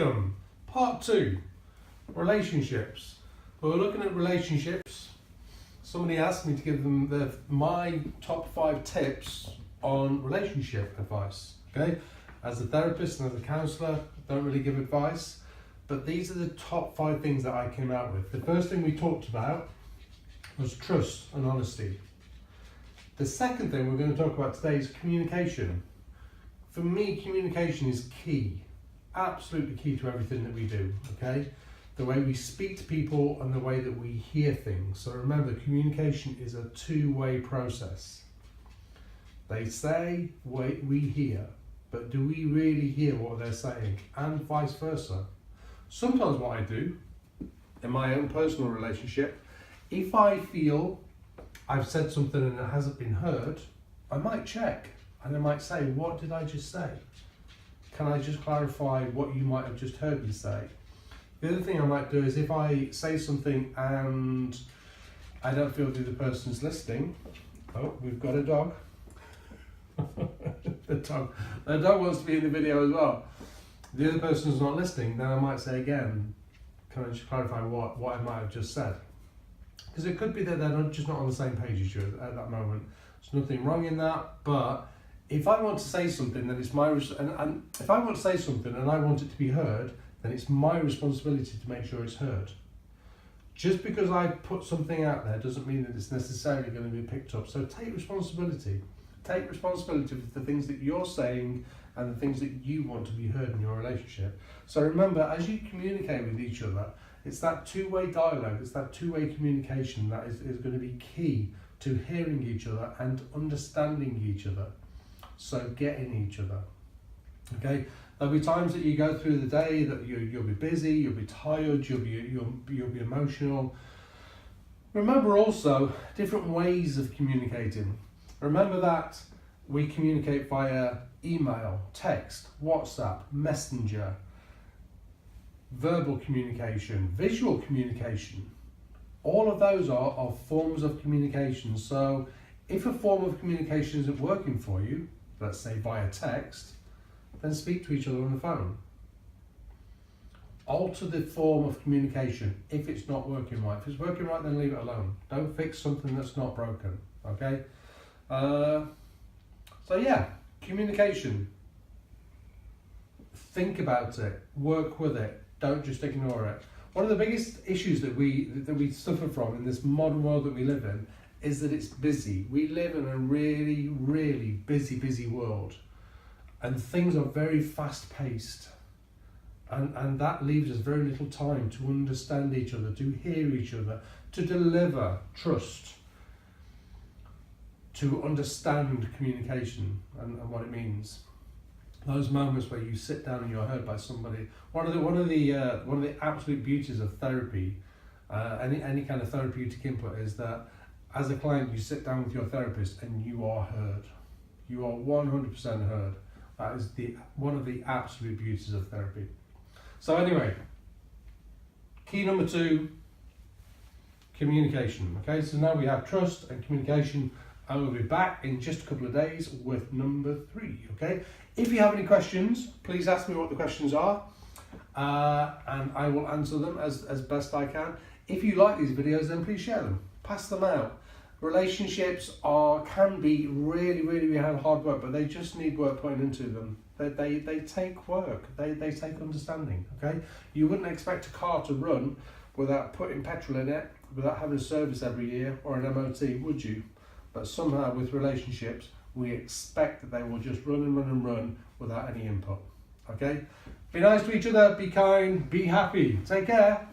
Welcome, part 2, relationships. We're looking at relationships. Somebody asked me to give them my top 5 tips on relationship advice. Okay, as a therapist and as a counsellor, I don't really give advice, but these are the top 5 things that I came out with. The first thing we talked about was trust and honesty. The second thing we're going to talk about today is communication. For me, communication is key, absolutely key to everything that we do, okay? The way we speak to people and the way that we hear things. So remember, communication is a two-way process. They say, we hear, but do we really hear what they're saying? And vice versa. Sometimes what I do, in my own personal relationship, if I feel I've said something and it hasn't been heard, I might check. And I might say, what did I just say? Can I just clarify what you might have just heard me say? The other thing I might do is if I say something and I don't feel the other person's listening, oh, we've got a dog. The dog wants to be in the video as well. The other person's not listening, then I might say again, can I just clarify what I might have just said? Because it could be that they're just not on the same page as you at that moment. There's nothing wrong in that, but if I want to say something, then it's my and if I want to say something and I want it to be heard, then it's my responsibility to make sure it's heard. Just because I put something out there doesn't mean that it's necessarily going to be picked up. So take responsibility. Take responsibility for the things that you're saying and the things that you want to be heard in your relationship. So remember, as you communicate with each other, it's that two-way dialogue, it's that two-way communication that is going to be key to hearing each other and understanding each other. So getting each other. Okay, there'll be times that you go through the day that you'll be busy, you'll be tired, you'll be emotional. Remember also different ways of communicating. Remember that we communicate via email, text, WhatsApp, Messenger, verbal communication, visual communication. All of those are forms of communication. So if a form of communication isn't working for you, let's say via text, then speak to each other on the phone. Alter the form of communication if it's not working right. If it's working right, then leave it alone. Don't fix something that's not broken, okay? So yeah, communication. Think about it, work with it, don't just ignore it. One of the biggest issues that we suffer from in this modern world that we live in is that it's busy. We live in a really, really busy world, and things are very fast paced, and that leaves us very little time to understand each other, to hear each other, to deliver trust, to understand communication and what it means. Those moments where you sit down and you're heard by somebody. One of the absolute beauties of therapy, any kind of therapeutic input, is that as a client you sit down with your therapist and you are heard. You are 100% heard. That is one of the absolute beauties of therapy. So anyway, key number 2, communication. Okay, so now we have trust and communication. I will be back in just a couple of days with number 3, okay? If you have any questions, please ask me what the questions are, and I will answer them as best I can. If you like these videos, then please share them, pass them out. Relationships can be really hard work, but they just need work putting into them. They take work, they take understanding, okay? You wouldn't expect a car to run without putting petrol in it, without having a service every year or an MOT, would you? But somehow with relationships, we expect that they will just run and run without any input. Okay? Be nice to each other, be kind, be happy. Take care.